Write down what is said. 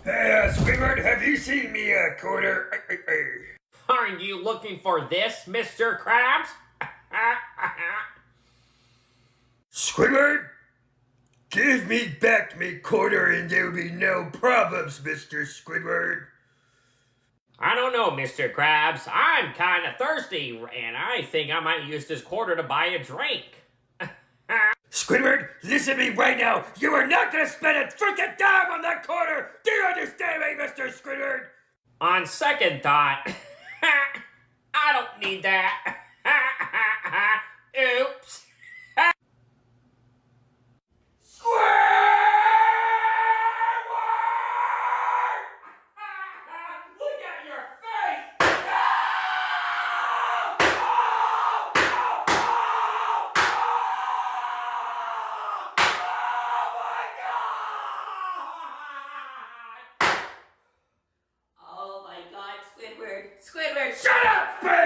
Hey, Squidward, have you seen me a quarter? Are you looking for this, Mr. Krabs? Squidward, give me back me quarter and there'll be no problems, Mr. Squidward. I don't know, Mr. Krabs. I'm kind of thirsty, and I think I might use this quarter to buy a drink. Squidward, listen to me right now. You are not gonna spend a freaking dime on that quarter. Do you understand me, Mr. Squidward? On second thought, I don't need that. Oops. Look at your face! Oh my God, Squidward! Squidward! Shut up, Finn!